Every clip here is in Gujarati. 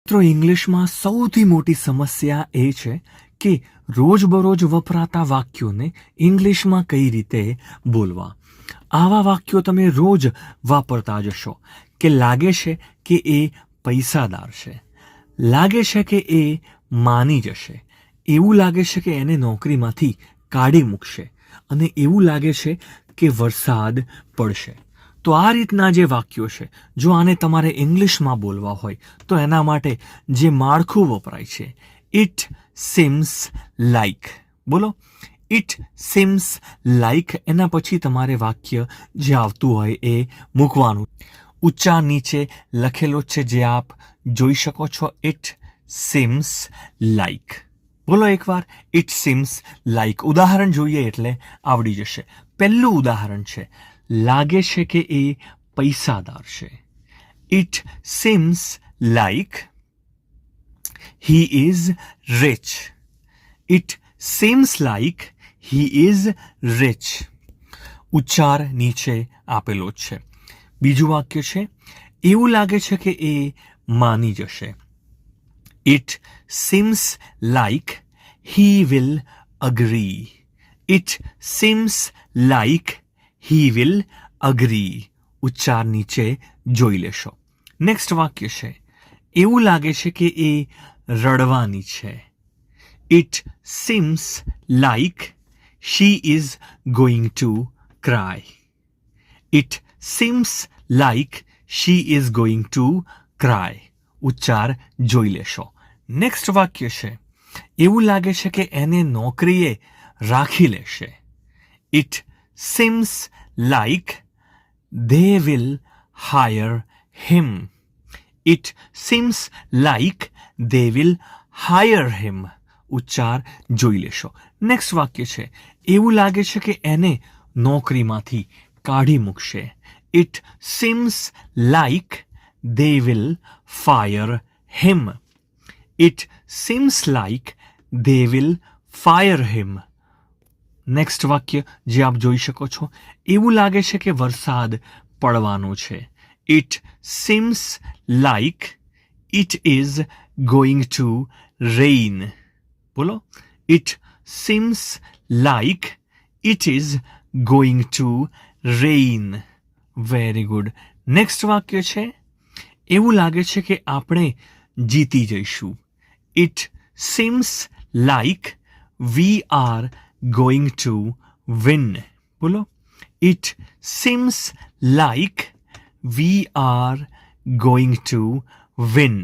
મિત્રો ઇંગ્લિશમાં સૌથી મોટી સમસ્યા એ છે કે રોજબરોજ વપરાતા વાક્યોને ઇંગ્લિશમાં કઈ રીતે બોલવા. આવા વાક્યો તમે રોજ વાપરતા જશો કે લાગે છે કે એ પૈસાદાર છે, લાગે છે કે એ માની જશે, એવું લાગે છે કે એને નોકરીમાંથી કાઢી મૂકશે અને એવું લાગે છે કે વરસાદ પડશે. તો આ રીતના જે વાક્યો છે, જો આને તમારે ઇંગ્લિશમાં બોલવા હોય તો એના માટે જે માળખું વપરાય છે, ઇટ સિમ્સ લાઈક. બોલો, ઇટ સિમ્સ લાઈક. એના પછી તમારે વાક્ય જે આવતું હોય એ મૂકવાનું. ઊંચા નીચે લખેલો છે જે આપ જોઈ શકો છો, ઇટ સિમ્સ લાઈક. બોલો એકવાર, ઇટ સિમ્સ લાઈક. ઉદાહરણ જોઈએ એટલે આવડી જશે. પહેલું ઉદાહરણ છે, લાગે છે કે એ પૈસાદાર છે. It seems like he is rich. It seems like he is rich. ઉચ્ચાર નીચે આપેલો જ છે. બીજું વાક્ય છે, એવું લાગે છે કે એ માની જશે. It seems like he will agree. It seems like he will agree. ઉચ્ચાર નીચે જોઈ લેશો. નેક્સ્ટ વાક્ય છે, એવું લાગે છે કે એ રડવાની છે. It seems like she is going to cry. It seems like she is going to cry. ઉચ્ચાર જોઈ લેશો. નેક્સ્ટ વાક્ય છે, એવું લાગે છે કે એને નોકરીએ રાખી લેશે. It seems like they will hire him. It seems like they will hire him. ઉચ્ચાર જોઈ લેશો. નેક્સ્ટ વાક્ય છે, એવું લાગે છે કે એને નોકરીમાંથી કાઢી મૂકશે. It seems like they will fire him. It seems like they will fire him. Next વાક્ય જે આપ જોઈ શકો છો, એવું લાગે છે કે વરસાદ પડવાનો છે. It seems like it is going to rain. બોલો, it seems like it is going to rain. Very good. Next વાક્ય છે, એવું લાગે છે કે આપણે જીતી જઈશું. It seems like we are going to win. બોલો, it seems like we are going to win.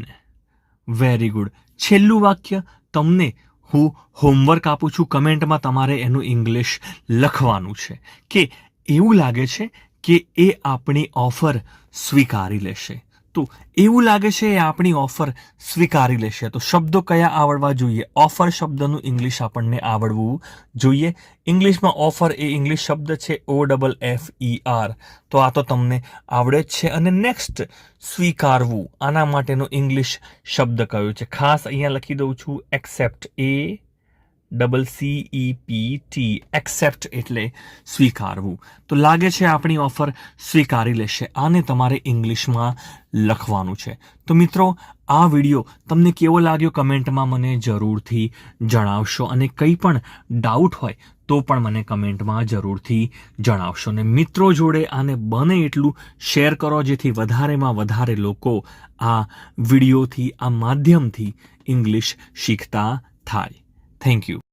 Very good. છેલ્લું વાક્ય તમને હું હોમવર્ક આપું છું. કમેન્ટમાં તમારે એનું ઇંગ્લિશ લખવાનું છે કે એવું લાગે છે કે એ આપણી ઓફર સ્વીકારી લેશે. તો એવું લાગે છે એ આપણી ઓફર સ્વીકારી લેશે. તો શબ્દો કયા આવડવા જોઈએ? ઓફર શબ્દનું ઇંગ્લિશ આપણને આવડવું જોઈએ. ઇંગ્લિશમાં ઓફર એ ઇંગ્લિશ શબ્દ છે, OFFER. તો આ તો તમને આવડે જ છે. અને નેક્સ્ટ, સ્વીકારવું, આના માટેનો ઇંગ્લિશ શબ્દ કયો છે? ખાસ અહીંયા લખી દઉં છું, એક્સેપ્ટ. ACCEPT. એક્સેપ્ટ એટલે સ્વીકારવું. તો લાગે છે આપણી ઓફર સ્વીકારી લેશે. આને તમારે ઇંગ્લિશમાં લખવાનું છે. તો મિત્રો, આ વિડીયો તમને કેવો લાગ્યો કમેન્ટમાં મને જરૂરથી જણાવશો. અને કંઈ પણ ડાઉટ હોય તો પણ મને કમેન્ટમાં જરૂરથી જણાવશો. અને મિત્રો જોડે આને બને એટલું શેર કરો, જેથી વધારેમાં વધારે લોકો આ વિડીયોથી, આ માધ્યમથી ઇંગ્લિશ શીખતા થાય. Thank you.